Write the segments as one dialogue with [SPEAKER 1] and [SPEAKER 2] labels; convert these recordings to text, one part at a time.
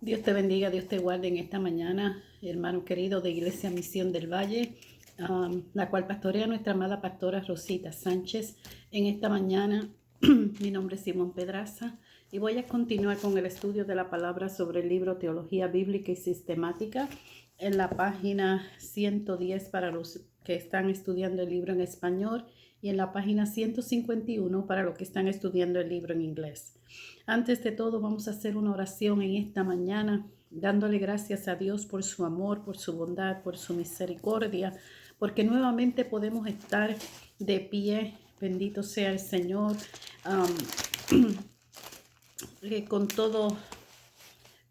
[SPEAKER 1] Dios te bendiga, Dios te guarde en esta mañana, hermano querido de Iglesia Misión del Valle, la cual pastorea nuestra amada pastora Rosita Sánchez. En esta mañana, mi nombre es Simón Pedraza y voy a continuar con el estudio de la palabra sobre el libro Teología Bíblica y Sistemática en la página 110 para los que están estudiando el libro en español y en la página 151 para los que están estudiando el libro en inglés. Antes de todo, vamos a hacer una oración en esta mañana, dándole gracias a Dios por su amor, por su bondad, por su misericordia, porque nuevamente podemos estar de pie. Bendito sea el Señor,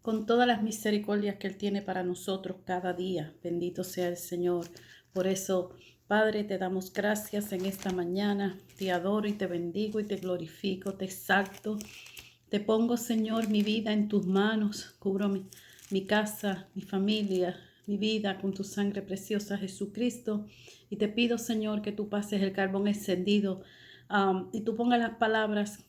[SPEAKER 1] con todas las misericordias que Él tiene para nosotros cada día. Bendito sea el Señor. Por eso, Padre, te damos gracias en esta mañana. Te adoro y te bendigo y te glorifico, te exalto. Te pongo, Señor, mi vida en tus manos. Cubro mi casa, mi familia, mi vida con tu sangre preciosa, Jesucristo. Y te pido, Señor, que tú pases el carbón encendido y tú pongas las palabras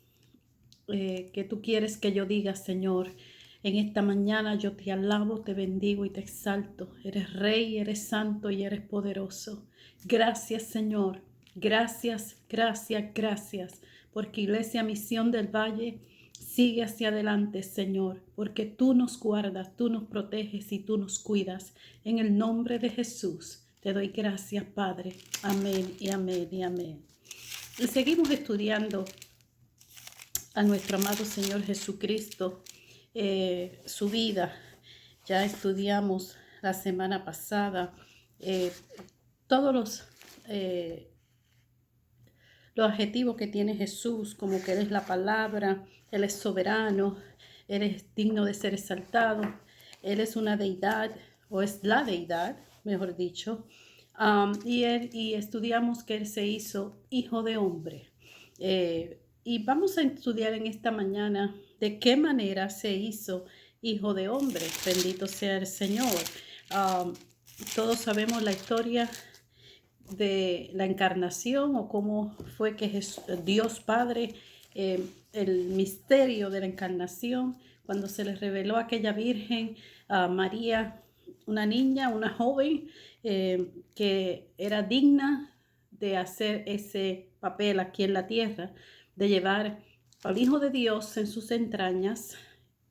[SPEAKER 1] que tú quieres que yo diga, Señor. En esta mañana yo te alabo, te bendigo y te exalto. Eres Rey, eres santo y eres poderoso. Gracias, Señor. Gracias, gracias, gracias. Porque Iglesia Misión del Valle sigue hacia adelante, Señor. Porque tú nos guardas, tú nos proteges y tú nos cuidas. En el nombre de Jesús te doy gracias, Padre. Amén y amén y amén. Y seguimos estudiando a nuestro amado Señor Jesucristo, su vida. Ya estudiamos la semana pasada todos los adjetivos que tiene Jesús, como que Él es la palabra, Él es soberano, Él es digno de ser exaltado, Él es una deidad, o es la deidad, mejor dicho. Y estudiamos que Él se hizo hijo de hombre. Y vamos a estudiar en esta mañana de qué manera se hizo hijo de hombre. Bendito sea el Señor. Todos sabemos la historia de la encarnación o cómo fue que Dios Padre, el misterio de la encarnación, cuando se le reveló a aquella virgen, a María, una niña, una joven que era digna de hacer ese papel aquí en la tierra, de llevar al Hijo de Dios en sus entrañas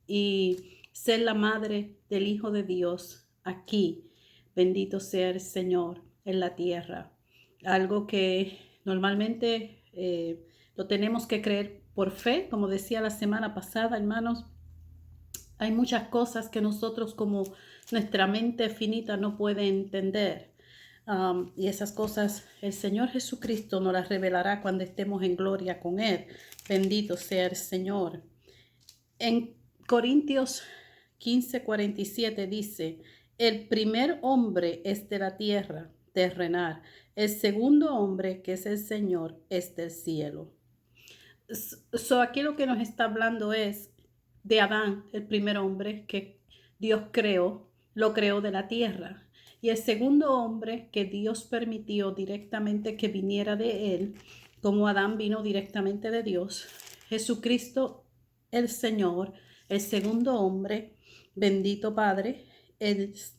[SPEAKER 1] y ser la madre del Hijo de Dios aquí. Bendito sea el Señor en la tierra. Algo que normalmente lo tenemos que creer por fe, como decía la semana pasada, hermanos. Hay muchas cosas que nosotros como nuestra mente finita no puede entender. Y esas cosas el Señor Jesucristo nos las revelará cuando estemos en gloria con Él. Bendito sea el Señor. En Corintios 15:47 dice: el primer hombre es de la tierra, terrenal. El segundo hombre, que es el Señor, es del cielo. Aquí lo que nos está hablando es de Adán, el primer hombre que Dios creó, lo creó de la tierra. Y el segundo hombre que Dios permitió directamente que viniera de él, como Adán vino directamente de Dios, Jesucristo el Señor, el segundo hombre, bendito Padre, es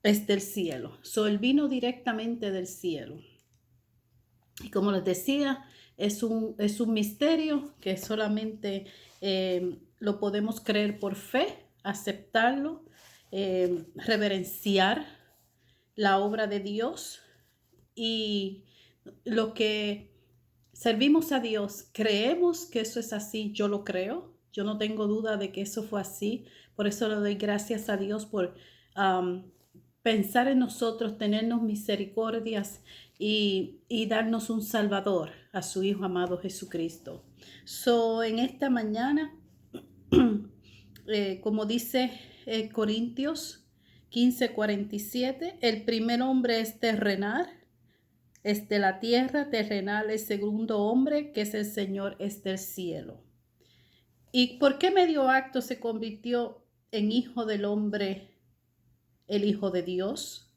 [SPEAKER 1] del cielo. Él vino directamente del cielo. Y como les decía, es un misterio que solamente lo podemos creer por fe, aceptarlo, reverenciar la obra de Dios. Y lo que servimos a Dios, creemos que eso es así. Yo lo creo, yo no tengo duda de que eso fue así. Por eso le doy gracias a Dios por pensar en nosotros, tenernos misericordias y darnos un Salvador, a su Hijo amado Jesucristo. En esta mañana, como dice Corintios 15:47, el primer hombre es terrenal, es de la tierra, terrenal. El segundo hombre, que es el Señor, es del cielo. ¿Y por qué medio acto se convirtió en hijo del hombre el Hijo de Dios?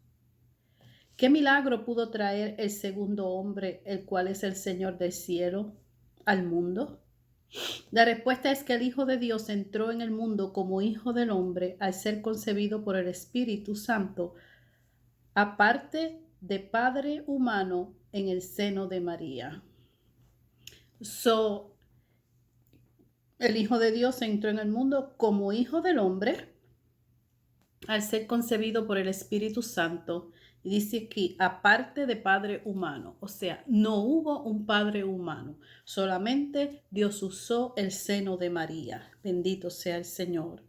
[SPEAKER 1] ¿Qué milagro pudo traer el segundo hombre, el cual es el Señor del cielo, al mundo? La respuesta es que el Hijo de Dios entró en el mundo como Hijo del Hombre al ser concebido por el Espíritu Santo, aparte de Padre humano en el seno de María. El Hijo de Dios entró en el mundo como Hijo del Hombre al ser concebido por el Espíritu Santo. Y dice aquí, aparte de Padre humano. O sea, no hubo un Padre humano. Solamente Dios usó el seno de María. Bendito sea el Señor.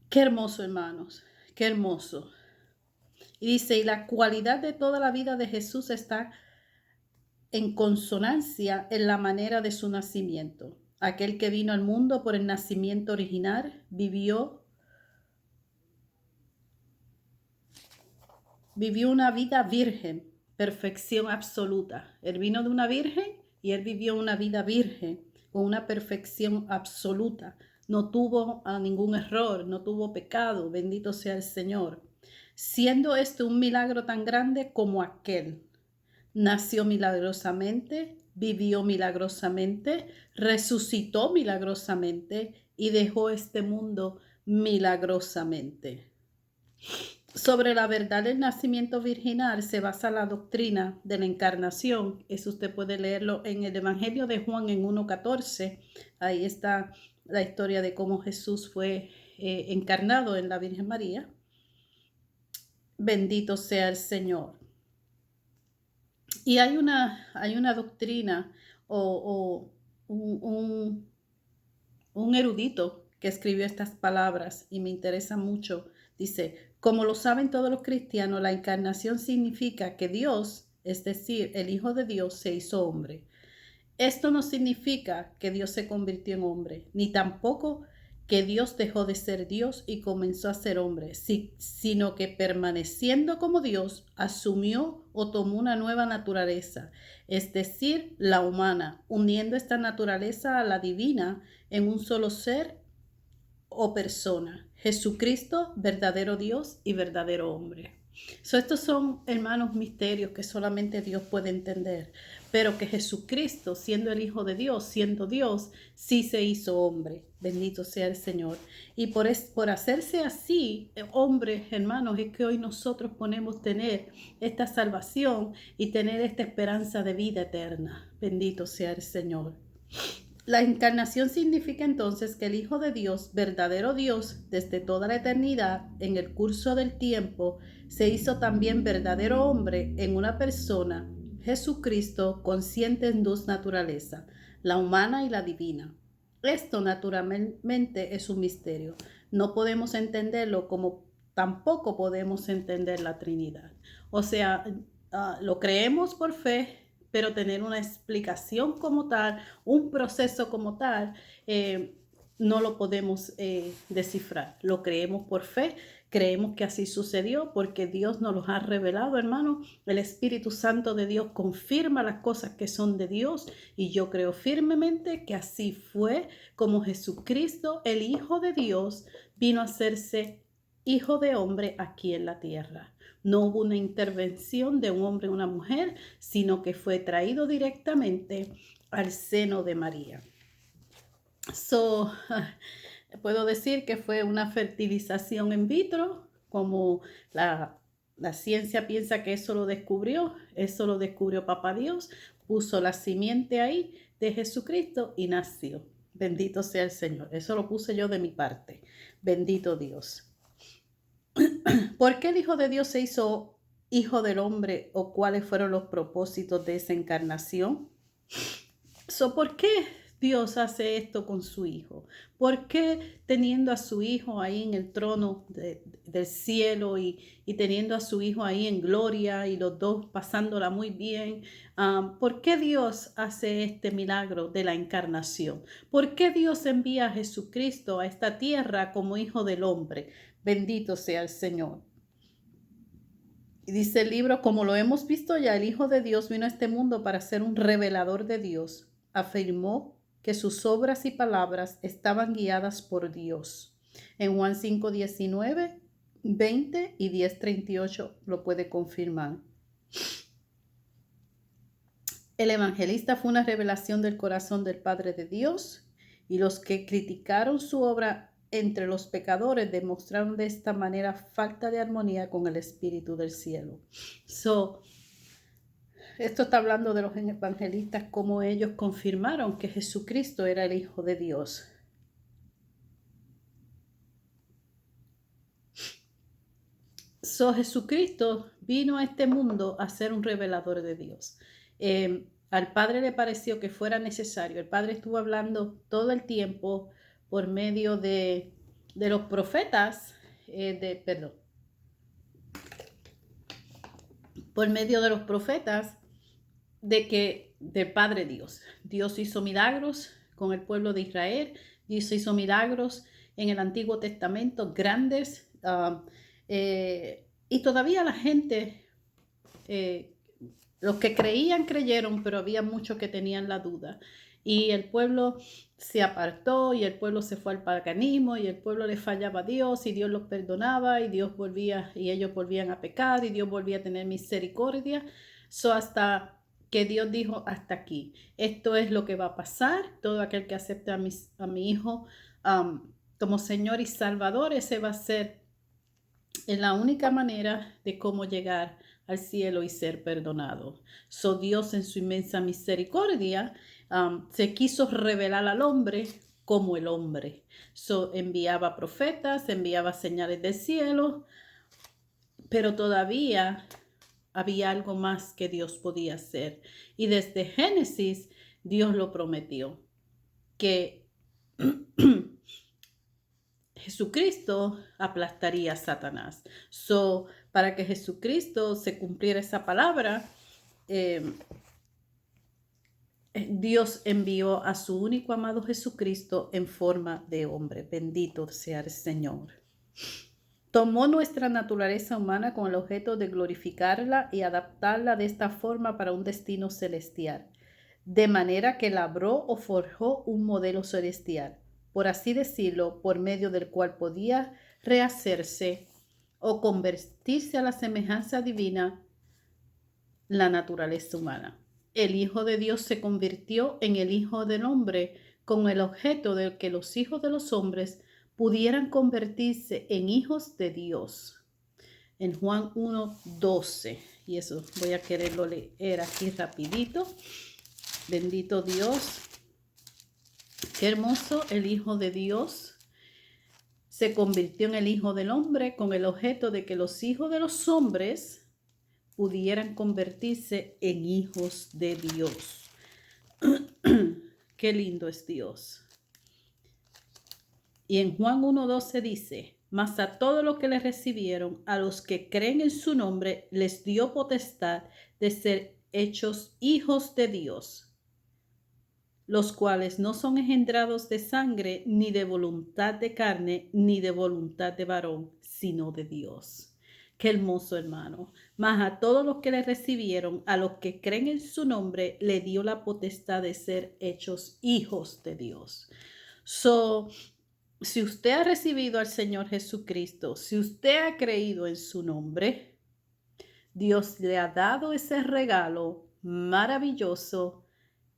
[SPEAKER 1] Qué hermoso, hermanos. Qué hermoso. Y dice, y la cualidad de toda la vida de Jesús está en consonancia en la manera de su nacimiento. Aquel que vino al mundo por el nacimiento original vivió una vida virgen, perfección absoluta. Él vino de una virgen y él vivió una vida virgen con una perfección absoluta. No tuvo ningún error, no tuvo pecado, bendito sea el Señor. Siendo este un milagro tan grande como aquel. Nació milagrosamente, vivió milagrosamente, resucitó milagrosamente y dejó este mundo milagrosamente. Sobre la verdad del nacimiento virginal se basa la doctrina de la encarnación. Eso usted puede leerlo en el Evangelio de Juan en 1:14. Ahí está la historia de cómo Jesús fue encarnado en la Virgen María. Bendito sea el Señor. Y hay una doctrina o un erudito que escribió estas palabras y me interesa mucho. Dice, como lo saben todos los cristianos, la encarnación significa que Dios, es decir, el Hijo de Dios, se hizo hombre. Esto no significa que Dios se convirtió en hombre, ni tampoco que Dios dejó de ser Dios y comenzó a ser hombre, sino que permaneciendo como Dios, asumió o tomó una nueva naturaleza, es decir, la humana, uniendo esta naturaleza a la divina en un solo ser o persona. Jesucristo, verdadero Dios y verdadero hombre. Estos son, hermanos, misterios que solamente Dios puede entender, pero que Jesucristo, siendo el Hijo de Dios, siendo Dios, sí se hizo hombre. Bendito sea el Señor. Y por hacerse así, hombre, hermanos, es que hoy nosotros podemos tener esta salvación y tener esta esperanza de vida eterna. Bendito sea el Señor. La encarnación significa entonces que el Hijo de Dios, verdadero Dios, desde toda la eternidad, en el curso del tiempo, se hizo también verdadero hombre en una persona, Jesucristo, consciente en dos naturalezas, la humana y la divina. Esto naturalmente es un misterio. No podemos entenderlo como tampoco podemos entender la Trinidad. O sea, lo creemos por fe, pero tener una explicación como tal, un proceso como tal, no lo podemos descifrar. Lo creemos por fe, creemos que así sucedió porque Dios nos los ha revelado, hermano. El Espíritu Santo de Dios confirma las cosas que son de Dios y yo creo firmemente que así fue como Jesucristo, el Hijo de Dios, vino a hacerse hijo de hombre aquí en la tierra. No hubo una intervención de un hombre o una mujer, sino que fue traído directamente al seno de María. Puedo decir que fue una fertilización in vitro, como la ciencia piensa que eso lo descubrió Papá Dios, puso la simiente ahí de Jesucristo y nació. Bendito sea el Señor. Eso lo puse yo de mi parte. Bendito Dios. ¿Por qué el Hijo de Dios se hizo hijo del hombre o cuáles fueron los propósitos de esa encarnación? ¿Por qué Dios hace esto con su Hijo? ¿Por qué teniendo a su Hijo ahí en el trono del cielo y teniendo a su Hijo ahí en gloria y los dos pasándola muy bien? ¿Por qué Dios hace este milagro de la encarnación? ¿Por qué Dios envía a Jesucristo a esta tierra como Hijo del hombre? Bendito sea el Señor. Y dice el libro, como lo hemos visto ya, el Hijo de Dios vino a este mundo para ser un revelador de Dios. Afirmó que sus obras y palabras estaban guiadas por Dios. En Juan 5:19, 20 y 10:38 lo puede confirmar. El evangelista fue una revelación del corazón del Padre de Dios, y los que criticaron su obra entre los pecadores demostraron de esta manera falta de armonía con el Espíritu del cielo. Esto está hablando de los evangelistas, como ellos confirmaron que Jesucristo era el Hijo de Dios. Jesucristo vino a este mundo a ser un revelador de Dios. Al Padre le pareció que fuera necesario. El Padre estuvo hablando todo el tiempo por medio de los profetas, por medio de los profetas, del Padre Dios. Dios hizo milagros con el pueblo de Israel. Dios hizo milagros en el Antiguo Testamento, grandes. Y todavía la gente, los que creían, creyeron, pero había muchos que tenían la duda. Y el pueblo se apartó, y el pueblo se fue al paganismo, y el pueblo le fallaba a Dios, y Dios los perdonaba, y ellos volvían a pecar, y Dios volvía a tener misericordia. Hasta que Dios dijo, hasta aquí. Esto es lo que va a pasar. Todo aquel que acepte a mi Hijo como Señor y Salvador, ese va a ser la única manera de cómo llegar al cielo y ser perdonado. Dios en su inmensa misericordia se quiso revelar al hombre como el hombre. Enviaba profetas, enviaba señales del cielo, pero todavía había algo más que Dios podía hacer. Y desde Génesis, Dios lo prometió, que Jesucristo aplastaría a Satanás. Para que Jesucristo se cumpliera esa palabra, Dios envió a su único amado Jesucristo en forma de hombre. Bendito sea el Señor. Tomó nuestra naturaleza humana con el objeto de glorificarla y adaptarla de esta forma para un destino celestial, de manera que labró o forjó un modelo celestial, por así decirlo, por medio del cual podía rehacerse o convertirse a la semejanza divina la naturaleza humana. El Hijo de Dios se convirtió en el Hijo del Hombre con el objeto de que los hijos de los hombres pudieran convertirse en hijos de Dios. En Juan 1:12, y eso voy a quererlo leer aquí rapidito. Bendito Dios. Qué hermoso. El Hijo de Dios se convirtió en el Hijo del Hombre con el objeto de que los hijos de los hombres pudieran convertirse en hijos de Dios. Qué lindo es Dios. Y en Juan 1:12 dice, mas a todos los que le recibieron, a los que creen en su nombre, les dio potestad de ser hechos hijos de Dios, los cuales no son engendrados de sangre, ni de voluntad de carne, ni de voluntad de varón, sino de Dios. Qué hermoso, hermano. Mas a todos los que le recibieron, a los que creen en su nombre, le dio la potestad de ser hechos hijos de Dios. Si usted ha recibido al Señor Jesucristo, si usted ha creído en su nombre, Dios le ha dado ese regalo maravilloso.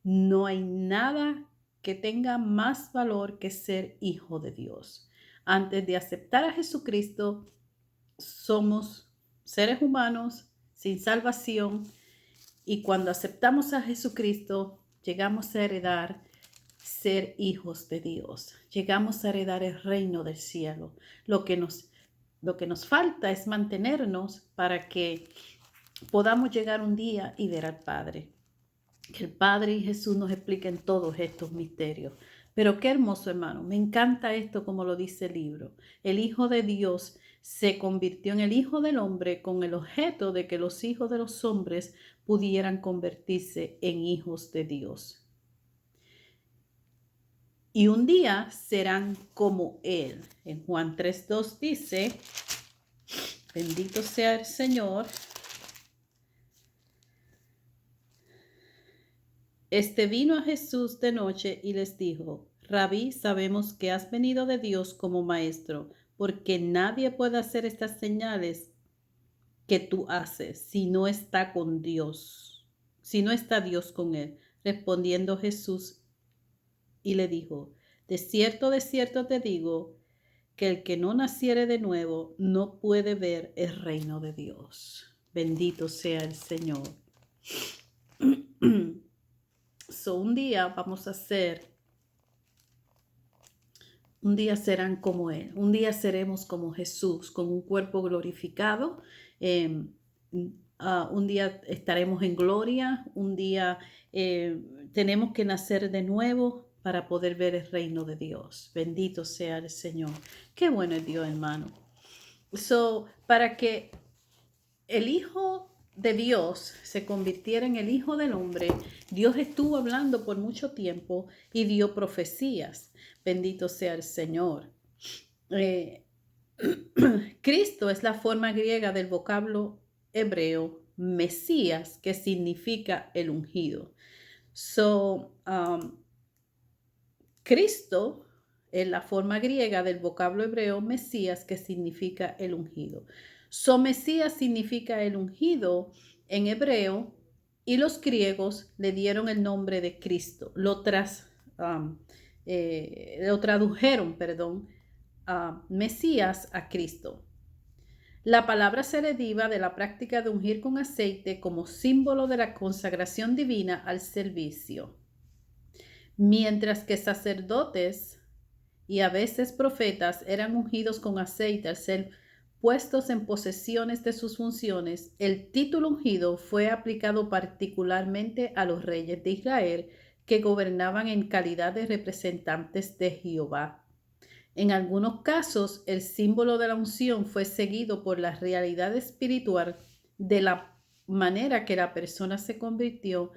[SPEAKER 1] No hay nada que tenga más valor que ser hijo de Dios. Antes de aceptar a Jesucristo, somos seres humanos sin salvación, y cuando aceptamos a Jesucristo, llegamos a heredar ser hijos de Dios. Llegamos a heredar el reino del cielo. Lo que nos falta es mantenernos para que podamos llegar un día y ver al Padre. Que el Padre y Jesús nos expliquen todos estos misterios. Pero qué hermoso, hermano. Me encanta esto como lo dice el libro. El Hijo de Dios se convirtió en el Hijo del Hombre con el objeto de que los hijos de los hombres pudieran convertirse en hijos de Dios. Y un día serán como Él. En Juan 3:2 dice, bendito sea el Señor. Vino a Jesús de noche y les dijo, Rabí, sabemos que has venido de Dios como maestro, porque nadie puede hacer estas señales que tú haces si no está con Dios. si no está Dios con él? Respondiendo Jesús y le dijo, de cierto te digo, que el que no naciere de nuevo no puede ver el reino de Dios. Bendito sea el Señor. Un día vamos a un día serán como Él, un día seremos como Jesús, con un cuerpo glorificado. Un día estaremos en gloria, un día tenemos que nacer de nuevo para poder ver el reino de Dios. Bendito sea el Señor. Qué bueno es Dios, hermano. Para que el Hijo de Dios se convirtiera en el Hijo del Hombre, Dios estuvo hablando por mucho tiempo y dio profecías. Bendito sea el Señor. Cristo es la forma griega del vocablo hebreo Mesías, que significa el ungido. Cristo es la forma griega del vocablo hebreo Mesías, que significa el ungido. Mesías significa el ungido en hebreo, y los griegos le dieron el nombre de Cristo. Lo tradujeron, Mesías a Cristo. La palabra se deriva de la práctica de ungir con aceite como símbolo de la consagración divina al servicio. Mientras que sacerdotes y a veces profetas eran ungidos con aceite al ser puestos en posesiones de sus funciones, el título ungido fue aplicado particularmente a los reyes de Israel que gobernaban en calidad de representantes de Jehová. En algunos casos, el símbolo de la unción fue seguido por la realidad espiritual de la manera que la persona se convirtió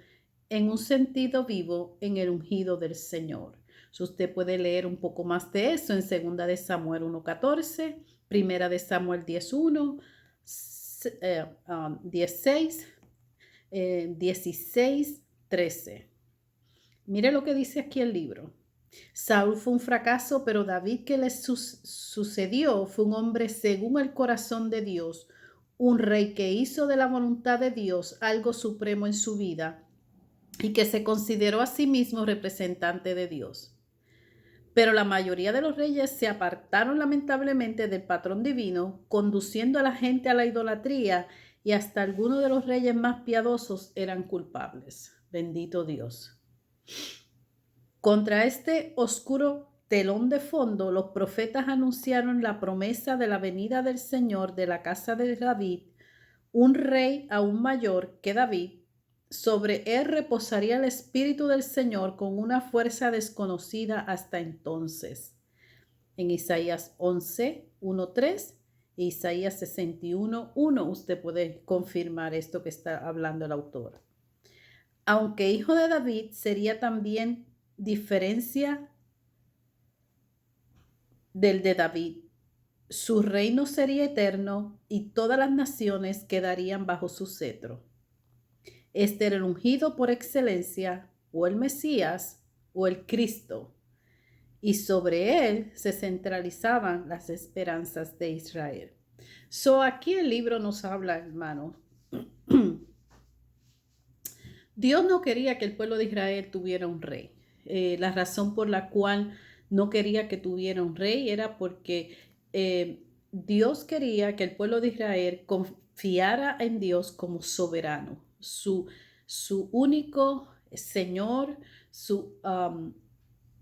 [SPEAKER 1] en un sentido vivo en el ungido del Señor. Usted puede leer un poco más de eso en 2 de Samuel 1:14, 1 de Samuel 10:1, 16, 16:13. Mire lo que dice aquí el libro. Saúl fue un fracaso, pero David, que le sucedió, fue un hombre según el corazón de Dios, un rey que hizo de la voluntad de Dios algo supremo en su vida y que se consideró a sí mismo representante de Dios. Pero la mayoría de los reyes se apartaron lamentablemente del patrón divino, conduciendo a la gente a la idolatría, y hasta algunos de los reyes más piadosos eran culpables. Bendito Dios. Contra este oscuro telón de fondo, los profetas anunciaron la promesa de la venida del Señor de la casa de David, un rey aún mayor que David. Sobre él reposaría el Espíritu del Señor con una fuerza desconocida hasta entonces. En Isaías 11, 1:3 e Isaías 61:1 usted puede confirmar esto que está hablando el autor. Aunque hijo de David, sería también diferencia del de David. Su reino sería eterno y todas las naciones quedarían bajo su cetro. Este era el ungido por excelencia, o el Mesías, o el Cristo, y sobre él se centralizaban las esperanzas de Israel. Aquí el libro nos habla, hermano. Dios no quería que el pueblo de Israel tuviera un rey. La razón por la cual no quería que tuviera un rey era porque Dios quería que el pueblo de Israel confiara en Dios como soberano, su único Señor,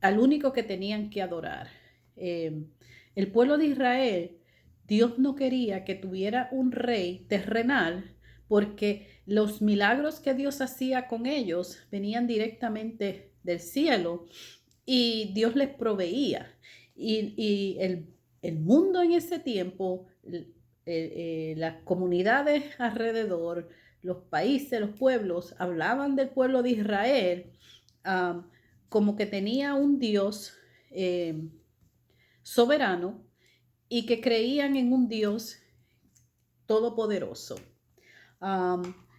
[SPEAKER 1] al único que tenían que adorar. El pueblo de Israel, Dios no quería que tuviera un rey terrenal, porque los milagros que Dios hacía con ellos venían directamente del cielo y Dios les proveía. Y el mundo en ese tiempo, las comunidades alrededor, los países, los pueblos, hablaban del pueblo de Israel como que tenía un Dios soberano y que creían en un Dios todopoderoso.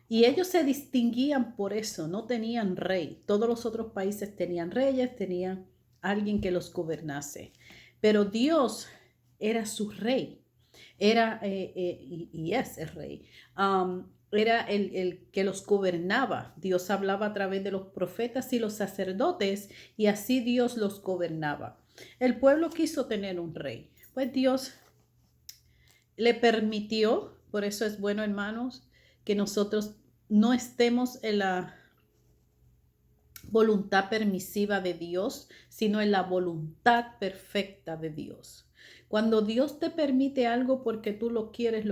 [SPEAKER 1] Y ellos se distinguían por eso, no tenían rey. Todos los otros países tenían reyes, tenían alguien que los gobernase. Pero Dios era su rey, y es el rey. era el que los gobernaba. Dios hablaba a través de los profetas y los sacerdotes y así Dios los gobernaba. El pueblo quiso tener un rey. Pues Dios le permitió, por eso es bueno, hermanos, que nosotros no estemos en la voluntad permisiva de Dios, sino en la voluntad perfecta de Dios. Cuando Dios te permite algo porque tú lo quieres,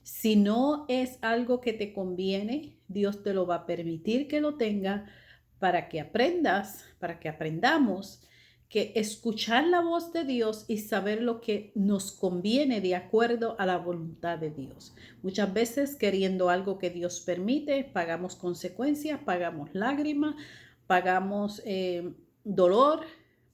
[SPEAKER 1] si no es algo que te conviene, Dios te lo va a permitir que lo tenga para que aprendas, para que aprendamos que escuchar la voz de Dios y saber lo que nos conviene de acuerdo a la voluntad de Dios. Muchas veces queriendo algo que Dios permite, pagamos consecuencias, pagamos lágrimas, pagamos dolor.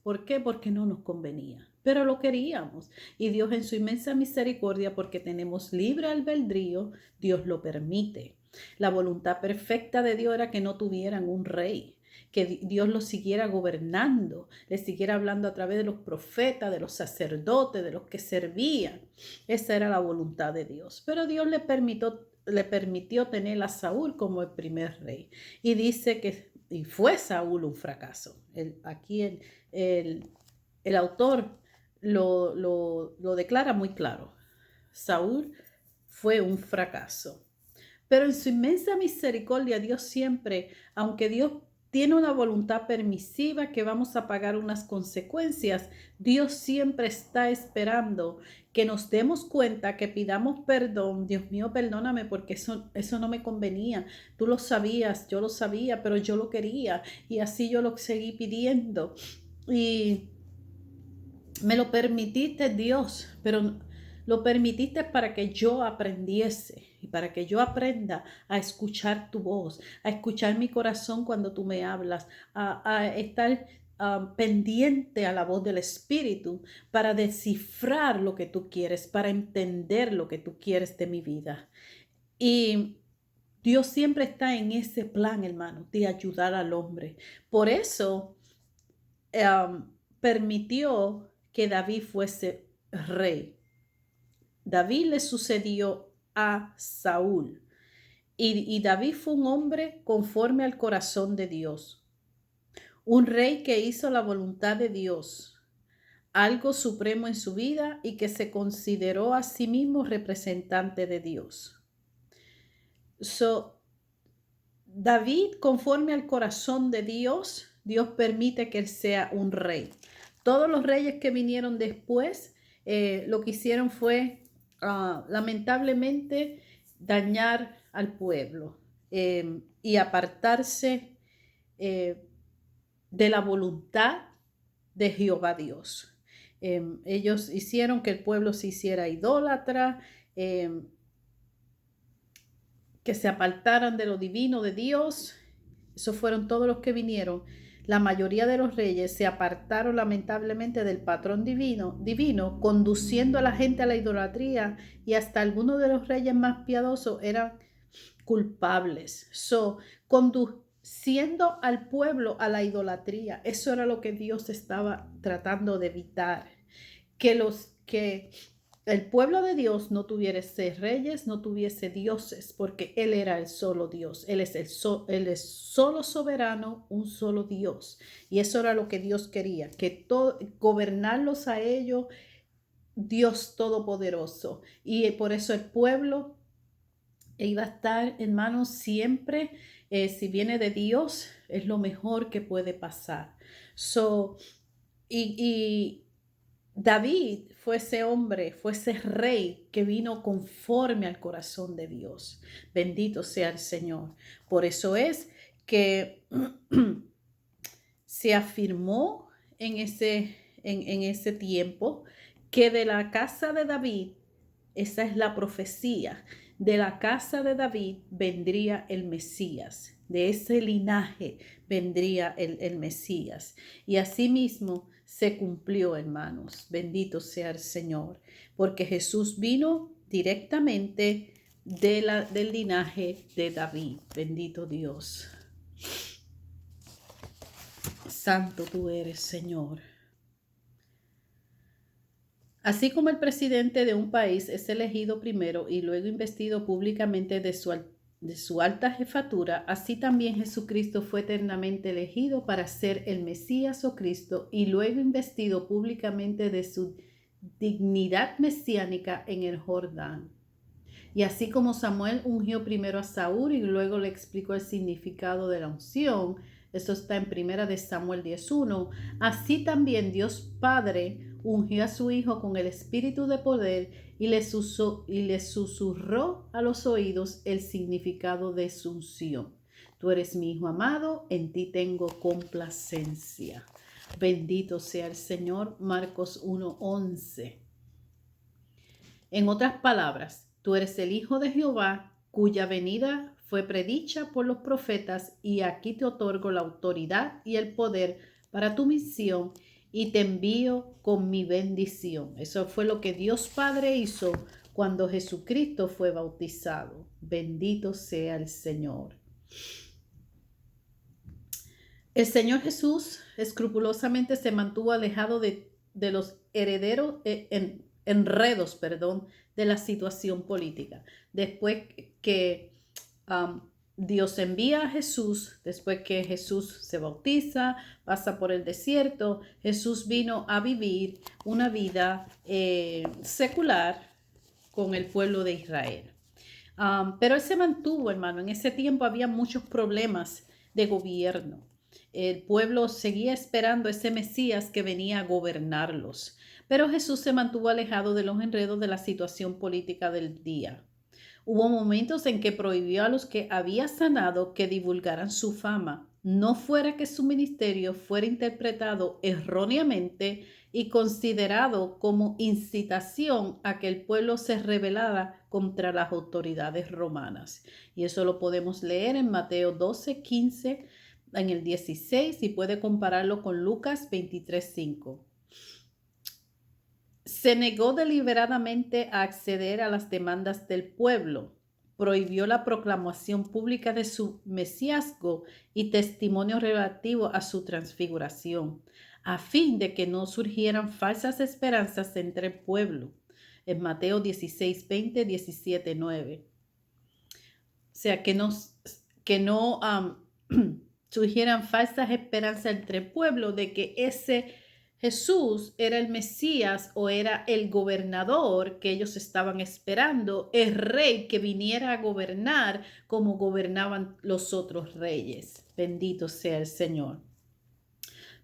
[SPEAKER 1] ¿Por qué? Porque no nos convenía, pero lo queríamos. Y Dios en su inmensa misericordia, porque tenemos libre albedrío, Dios lo permite. La voluntad perfecta de Dios era que no tuvieran un rey, que Dios los siguiera gobernando, les siguiera hablando a través de los profetas, de los sacerdotes, de los que servían. Esa era la voluntad de Dios. Pero Dios le permitió tener a Saúl como el primer rey. Y dice que y fue Saúl un fracaso. Aquí el autor lo declara muy claro. Saúl fue un fracaso. Pero en su inmensa misericordia, Dios siempre, aunque Dios tiene una voluntad permisiva que vamos a pagar unas consecuencias, Dios siempre está esperando que nos demos cuenta, que pidamos perdón. Dios mío, perdóname porque eso no me convenía. Tú lo sabías, yo lo sabía, pero yo lo quería y así yo lo seguí pidiendo. Y me lo permitiste, Dios, pero lo permitiste para que yo aprendiese y para que yo aprenda a escuchar tu voz, a escuchar mi corazón cuando tú me hablas, a estar pendiente a la voz del Espíritu para descifrar lo que tú quieres, para entender lo que tú quieres de mi vida. Y Dios siempre está en ese plan, hermano, de ayudar al hombre. Por eso permitió que David fuese rey. David le sucedió a Saúl y David fue un hombre conforme al corazón de Dios, un rey que hizo la voluntad de Dios, algo supremo en su vida y que se consideró a sí mismo representante de Dios. David, conforme al corazón de Dios, Dios permite que él sea un rey. Todos los reyes que vinieron después, lo que hicieron fue, lamentablemente, dañar al pueblo y apartarse de la voluntad de Jehová Dios. Ellos hicieron que el pueblo se hiciera idólatra, que se apartaran de lo divino de Dios. Esos fueron todos los que vinieron. La mayoría de los reyes se apartaron lamentablemente del patrón divino, conduciendo a la gente a la idolatría, y hasta algunos de los reyes más piadosos eran culpables. Conduciendo al pueblo a la idolatría. Eso era lo que Dios estaba tratando de evitar. Que el pueblo de Dios no tuviese reyes, no tuviese dioses, porque Él era el solo Dios. Él es solo soberano, un solo Dios. Y eso era lo que Dios quería, que gobernarlos a ellos, Dios Todopoderoso. Y por eso el pueblo iba a estar, hermanos, siempre, si viene de Dios, es lo mejor que puede pasar. Y David fue ese hombre, fue ese rey que vino conforme al corazón de Dios. Bendito sea el Señor. Por eso es que se afirmó en ese tiempo que de la casa de David, esa es la profecía, de la casa de David vendría el Mesías. De ese linaje vendría el Mesías. Y asimismo se cumplió, hermanos. Bendito sea el Señor. Porque Jesús vino directamente del linaje de David. Bendito Dios. Santo tú eres, Señor. Así como el presidente de un país es elegido primero y luego investido públicamente de su alta jefatura, así también Jesucristo fue eternamente elegido para ser el Mesías o Cristo y luego investido públicamente de su dignidad mesiánica en el Jordán. Y así como Samuel ungió primero a Saúl y luego le explicó el significado de la unción, eso está en 1 de Samuel 10:1, así también Dios Padre ungió a su Hijo con el espíritu de poder y le susurró a los oídos el significado de su unción. Tú eres mi Hijo amado, en ti tengo complacencia. Bendito sea el Señor. Marcos 1:11. En otras palabras, tú eres el Hijo de Jehová, cuya venida fue predicha por los profetas, y aquí te otorgo la autoridad y el poder para tu misión, y te envío con mi bendición. Eso fue lo que Dios Padre hizo cuando Jesucristo fue bautizado. Bendito sea el Señor. El Señor Jesús escrupulosamente se mantuvo alejado de los enredos de la situación política. Después que Dios envía a Jesús, después que Jesús se bautiza, pasa por el desierto, Jesús vino a vivir una vida secular con el pueblo de Israel. Pero él se mantuvo, hermano. En ese tiempo había muchos problemas de gobierno. El pueblo seguía esperando ese Mesías que venía a gobernarlos. Pero Jesús se mantuvo alejado de los enredos de la situación política del día. Hubo momentos en que prohibió a los que había sanado que divulgaran su fama, no fuera que su ministerio fuera interpretado erróneamente y considerado como incitación a que el pueblo se rebelara contra las autoridades romanas. Y eso lo podemos leer en Mateo 12:15, en el 16, y puede compararlo con Lucas 23:5. Se negó deliberadamente a acceder a las demandas del pueblo, prohibió la proclamación pública de su mesiasgo y testimonio relativo a su transfiguración, a fin de que no surgieran falsas esperanzas entre el pueblo. En Mateo 16:20, 17:9. O sea, que no surgieran falsas esperanzas entre el pueblo de que ese Jesús era el Mesías o era el gobernador que ellos estaban esperando, el rey que viniera a gobernar como gobernaban los otros reyes. Bendito sea el Señor.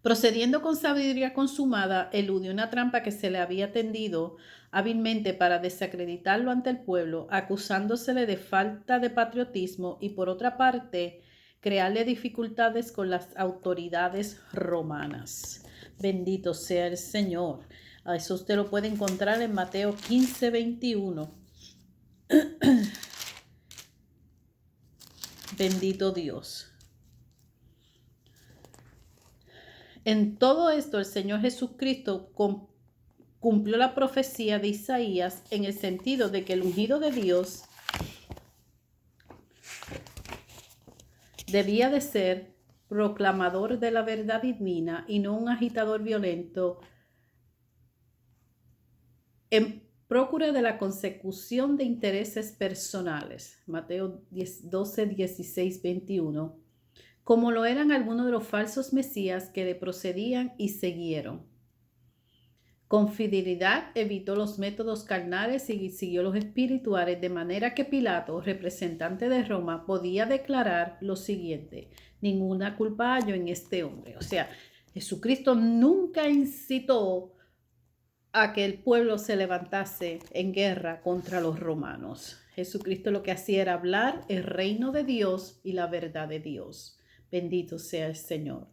[SPEAKER 1] Procediendo con sabiduría consumada, eludió una trampa que se le había tendido hábilmente para desacreditarlo ante el pueblo, acusándosele de falta de patriotismo y, por otra parte, crearle dificultades con las autoridades romanas. Bendito sea el Señor. Eso usted lo puede encontrar en Mateo 15:21. Bendito Dios. En todo esto, el Señor Jesucristo cumplió la profecía de Isaías en el sentido de que el ungido de Dios debía de ser proclamador de la verdad divina y no un agitador violento en procura de la consecución de intereses personales. Mateo 12, 16, 21. Como lo eran algunos de los falsos mesías que le procedían y siguieron. Con fidelidad evitó los métodos carnales y siguió los espirituales, de manera que Pilato, representante de Roma, podía declarar lo siguiente: ninguna culpa hallo en este hombre. O sea, Jesucristo nunca incitó a que el pueblo se levantase en guerra contra los romanos. Jesucristo lo que hacía era hablar el reino de Dios y la verdad de Dios. Bendito sea el Señor.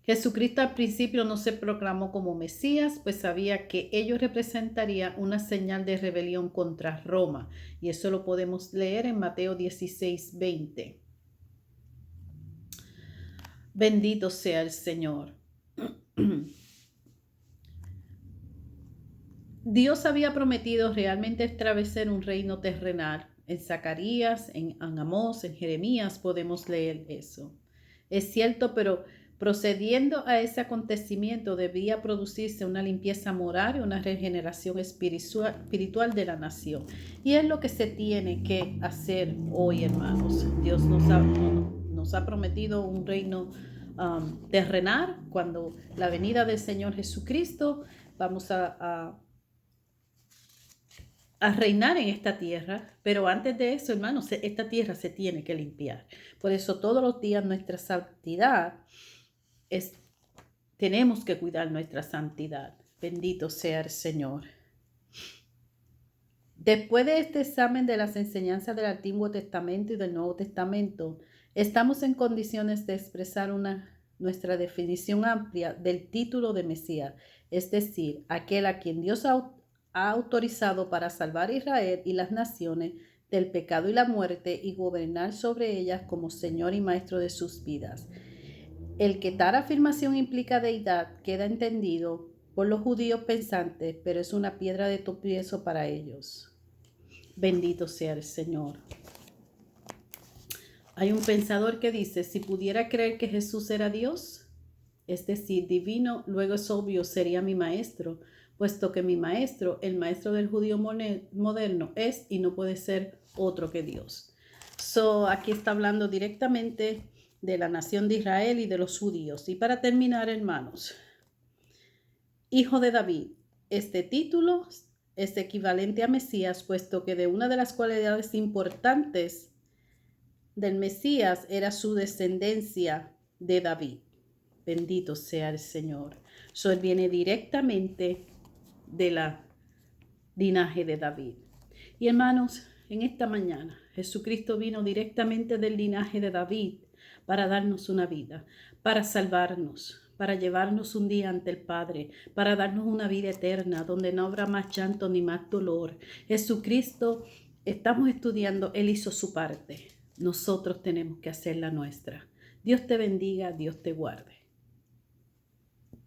[SPEAKER 1] Jesucristo al principio no se proclamó como Mesías, pues sabía que ello representaría una señal de rebelión contra Roma. Y eso lo podemos leer en Mateo 16:20. Bendito sea el Señor. Dios había prometido realmente establecer un reino terrenal. En Zacarías, en Amós, en Jeremías podemos leer eso. Es cierto, pero Procediendo a ese acontecimiento debía producirse una limpieza moral y una regeneración espiritual de la nación. Y es lo que se tiene que hacer hoy, hermanos. Dios nos ha prometido un reino terrenal. Cuando la venida del Señor Jesucristo, vamos a reinar en esta tierra, pero antes de eso, hermanos, esta tierra se tiene que limpiar. Por eso todos los días nuestra santidad tenemos que cuidar nuestra santidad. Bendito sea el Señor. Después de este examen de las enseñanzas del Antiguo Testamento y del Nuevo Testamento, estamos en condiciones de expresar nuestra definición amplia del título de Mesías, es decir, aquel a quien Dios ha autorizado para salvar a Israel y las naciones del pecado y la muerte y gobernar sobre ellas como Señor y Maestro de sus vidas. El que tal afirmación implica deidad queda entendido por los judíos pensantes, pero es una piedra de tropiezo para ellos. Bendito sea el Señor. Hay un pensador que dice, si pudiera creer que Jesús era Dios, es decir, divino, luego es obvio sería mi maestro, puesto que mi maestro, el maestro del judío moderno, es y no puede ser otro que Dios. Aquí está hablando directamente de la nación de Israel y de los judíos. Y para terminar, hermanos, hijo de David, este título es equivalente a Mesías, puesto que de una de las cualidades importantes del Mesías era su descendencia de David. Bendito sea el Señor. Él viene directamente de la linaje de David. Y hermanos, en esta mañana, Jesucristo vino directamente del linaje de David para darnos una vida, para salvarnos, para llevarnos un día ante el Padre, para darnos una vida eterna donde no habrá más llanto ni más dolor. Jesucristo, estamos estudiando, Él hizo su parte. Nosotros tenemos que hacer la nuestra. Dios te bendiga, Dios te guarde.